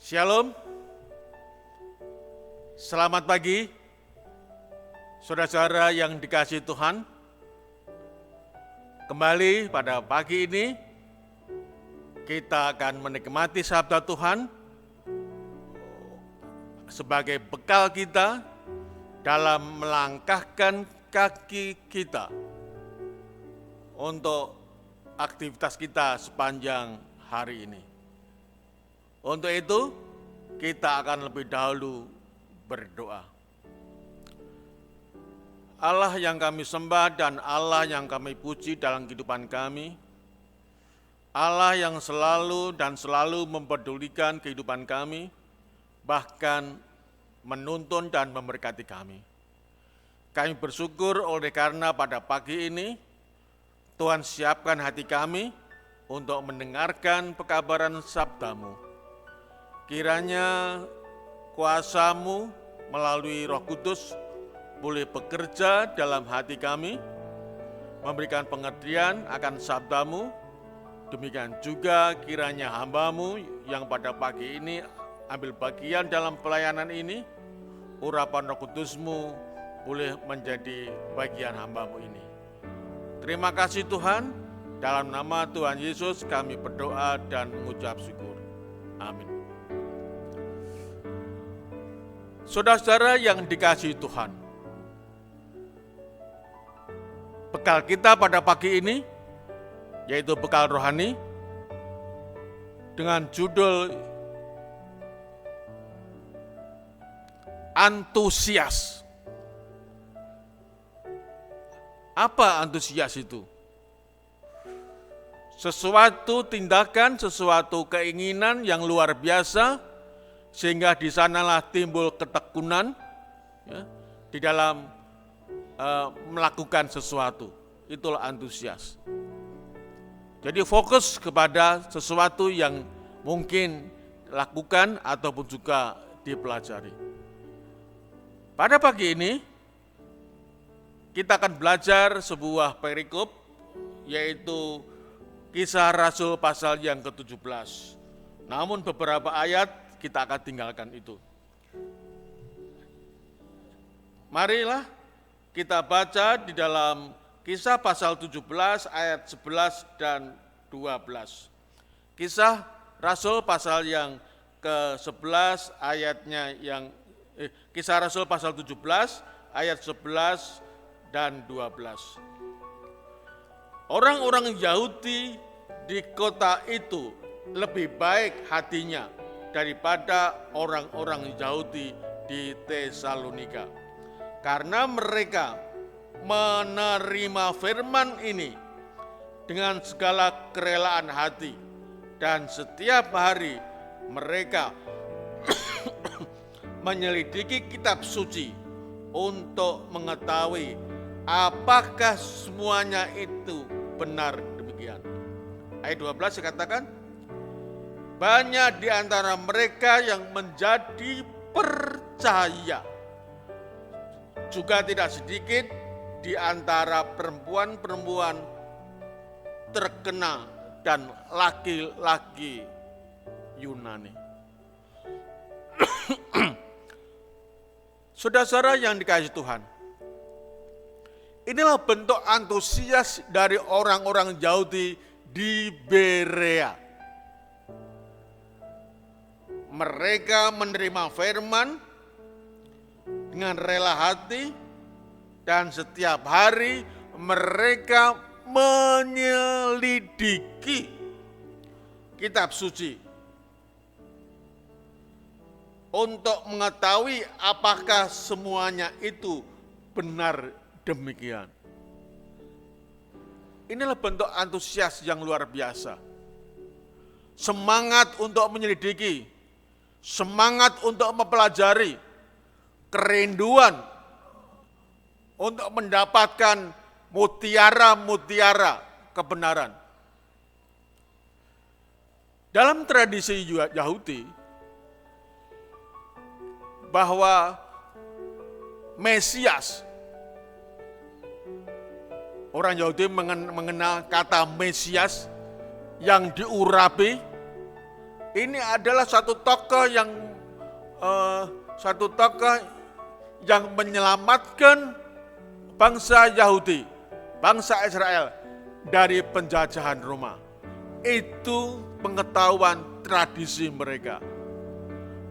Shalom, selamat pagi, saudara-saudara yang dikasihi Tuhan. Kembali pada pagi ini, kita akan menikmati sabda Tuhan sebagai bekal kita dalam melangkahkan kaki kita untuk aktivitas kita sepanjang hari ini. Untuk itu, kita akan lebih dahulu berdoa. Allah yang kami sembah dan Allah yang kami puji dalam kehidupan kami, Allah yang selalu mempedulikan kehidupan kami, bahkan menuntun dan memberkati kami. Kami bersyukur oleh karena pada pagi ini, Tuhan siapkan hati kami untuk mendengarkan pekabaran sabda-Mu. Kiranya kuasa-Mu melalui Roh Kudus boleh bekerja dalam hati kami, memberikan pengertian akan sabda-Mu. Demikian juga kiranya hamba-Mu yang pada pagi ini ambil bagian dalam pelayanan ini, urapan Roh Kudus-Mu boleh menjadi bagian hamba-Mu ini. Terima kasih Tuhan, dalam nama Tuhan Yesus kami berdoa dan mengucap syukur. Amin. Saudara-saudara yang dikasihi Tuhan, bekal kita pada pagi ini, yaitu bekal rohani, dengan judul antusias. Apa antusias itu? Sesuatu tindakan, sesuatu keinginan yang luar biasa, sehingga di sanalah timbul ketekunan ya, di dalam melakukan sesuatu. Itulah antusias. Jadi fokus kepada sesuatu yang mungkin lakukan ataupun juga dipelajari. Pada pagi ini kita akan belajar sebuah perikop, yaitu Kisah Rasul pasal yang ke-17. Namun beberapa ayat kita akan tinggalkan itu. Marilah kita baca di dalam Kisah pasal 17 ayat 11 dan 12. Kisah Rasul pasal yang ke-11 ayatnya Kisah Rasul pasal 17 ayat 11 dan 12. Orang-orang Yahudi di kota itu lebih baik hatinya daripada orang-orang Yahudi di Tesalonika, karena mereka menerima firman ini dengan segala kerelaan hati, dan setiap hari mereka menyelidiki kitab suci untuk mengetahui apakah semuanya itu benar demikian. Ayat 12 dikatakan, banyak di antara mereka yang menjadi percaya. Juga tidak sedikit di antara perempuan-perempuan terkenal dan laki-laki Yunani. Saudara-saudara yang dikasihi Tuhan, inilah bentuk antusias dari orang-orang Yahudi di Berea. Mereka menerima firman dengan rela hati, dan setiap hari mereka menyelidiki kitab suci untuk mengetahui apakah semuanya itu benar demikian. Inilah bentuk antusias yang luar biasa. Semangat untuk menyelidiki, semangat untuk mempelajari, kerinduan untuk mendapatkan mutiara-mutiara kebenaran. Dalam tradisi Yahudi, bahwa Mesias, orang Yahudi mengenal kata Mesias yang diurapi Ini adalah satu tokoh yang menyelamatkan bangsa Yahudi, bangsa Israel dari penjajahan Roma. Itu pengetahuan tradisi mereka.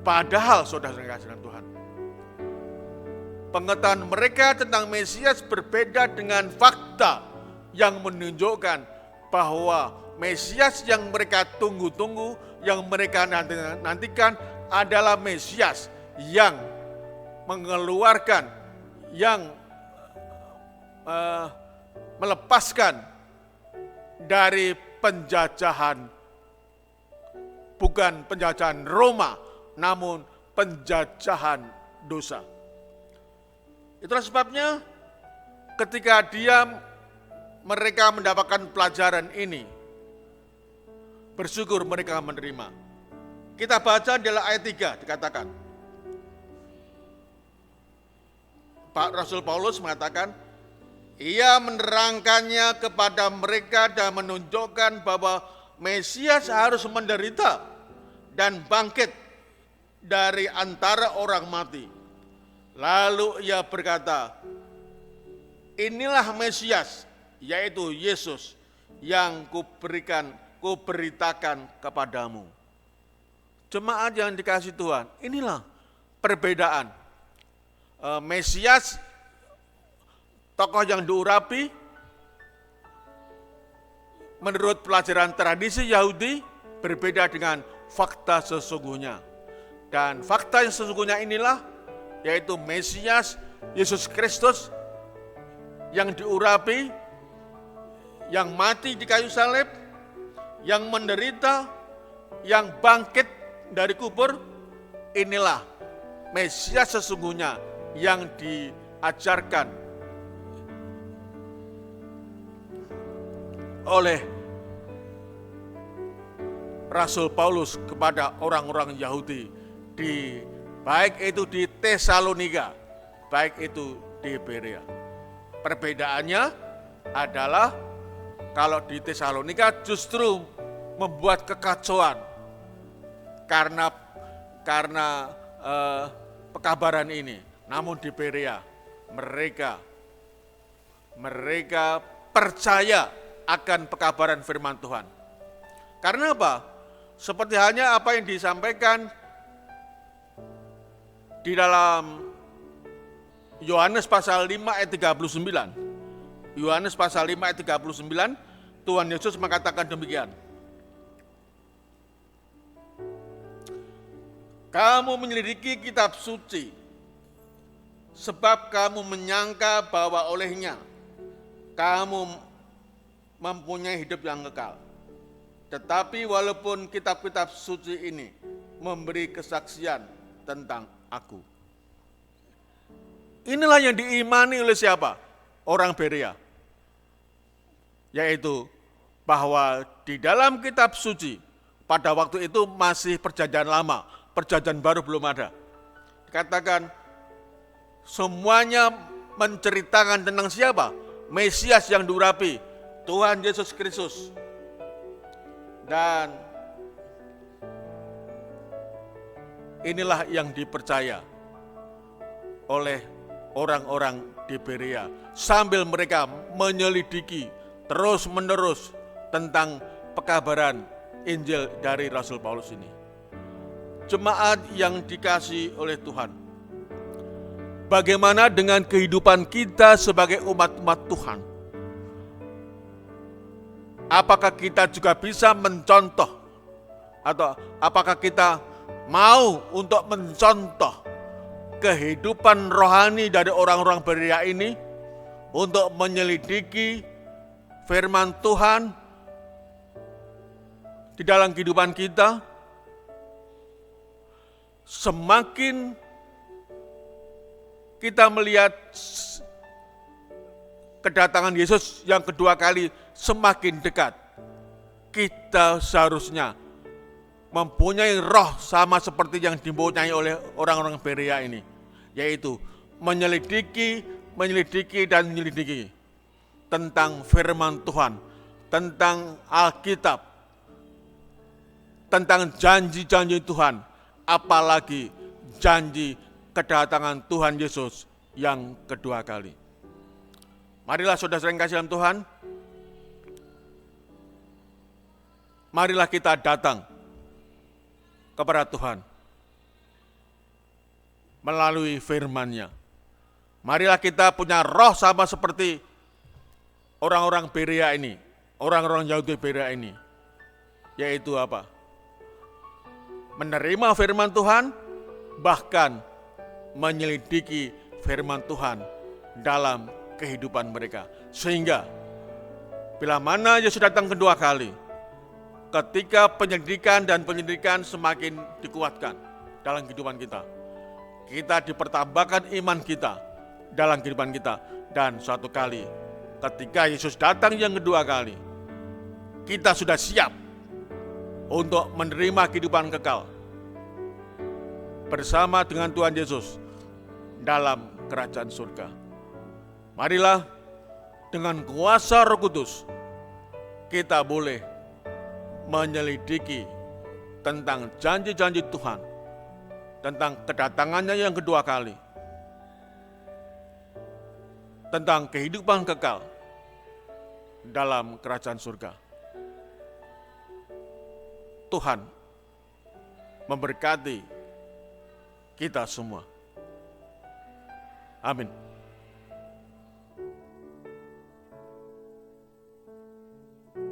Padahal saudara-saudara kasih Tuhan, pengetahuan mereka tentang Mesias berbeda dengan fakta yang menunjukkan bahwa Mesias yang mereka tunggu-tunggu, yang mereka nantikan adalah Mesias yang mengeluarkan, yang melepaskan dari penjajahan, bukan penjajahan Roma, namun penjajahan dosa. Itulah sebabnya ketika mereka mendapatkan pelajaran ini, bersyukur mereka menerima. Kita baca adalah ayat 3 dikatakan, Pak Rasul Paulus mengatakan, ia menerangkannya kepada mereka dan menunjukkan bahwa Mesias harus menderita dan bangkit dari antara orang mati. Lalu ia berkata, inilah Mesias, yaitu Yesus yang kuberitakan kepadamu. Jemaat yang dikasihi Tuhan, inilah perbedaan. Mesias, tokoh yang diurapi menurut pelajaran tradisi Yahudi, berbeda dengan fakta sesungguhnya. Dan fakta yang sesungguhnya inilah, yaitu Mesias, Yesus Kristus, yang diurapi, yang mati di kayu salib, yang menderita, yang bangkit dari kubur. Inilah Mesias sesungguhnya yang diajarkan oleh Rasul Paulus kepada orang-orang Yahudi, baik itu di Tesalonika, baik itu di Berea. Perbedaannya adalah kalau di Tesalonika justru membuat kekacauan karena pekabaran ini. Namun di Berea mereka percaya akan pekabaran firman Tuhan. Karena apa? Seperti halnya apa yang disampaikan di dalam Yohanes pasal 5 ayat 39. Yohanes pasal 5 ayat 39, Tuhan Yesus mengatakan demikian. Kamu menyelidiki kitab suci, sebab kamu menyangka bahwa olehnya kamu mempunyai hidup yang kekal. Tetapi walaupun kitab-kitab suci ini memberi kesaksian tentang aku. Inilah yang diimani oleh siapa? Orang Berea. Yaitu bahwa di dalam kitab suci, pada waktu itu masih perjanjian lama, perjanjian baru belum ada. Dikatakan semuanya menceritakan tentang siapa? Mesias yang diurapi, Tuhan Yesus Kristus. Dan inilah yang dipercaya oleh orang-orang di Berea sambil mereka menyelidiki terus-menerus tentang pekabaran Injil dari Rasul Paulus ini. Jemaat yang dikasihi oleh Tuhan, bagaimana dengan kehidupan kita sebagai umat-umat Tuhan? Apakah kita juga bisa mencontoh, atau apakah kita mau untuk mencontoh kehidupan rohani dari orang-orang Berea ini untuk menyelidiki firman Tuhan di dalam kehidupan kita? Semakin kita melihat kedatangan Yesus yang kedua kali semakin dekat, kita seharusnya mempunyai roh sama seperti yang dipunyai oleh orang-orang Berea ini, yaitu menyelidiki tentang firman Tuhan, tentang Alkitab, tentang janji-janji Tuhan, apalagi janji kedatangan Tuhan Yesus yang kedua kali. Marilah saudara yang kasih dalam Tuhan, marilah kita datang kepada Tuhan melalui firman-Nya. Marilah kita punya roh sama seperti orang-orang Berea ini, orang-orang Yahudi Berea ini, yaitu apa? Menerima firman Tuhan, bahkan menyelidiki firman Tuhan dalam kehidupan mereka. Sehingga bila mana Yesus datang kedua kali, ketika penyelidikan semakin dikuatkan dalam kehidupan kita, kita dipertambahkan iman kita dalam kehidupan kita. Dan suatu kali ketika Yesus datang yang kedua kali, kita sudah siap untuk menerima kehidupan kekal bersama dengan Tuhan Yesus dalam kerajaan surga. Marilah dengan kuasa Roh Kudus kita boleh menyelidiki tentang janji-janji Tuhan, tentang kedatangannya yang kedua kali, tentang kehidupan kekal dalam kerajaan surga. Tuhan memberkati kita semua. Amin.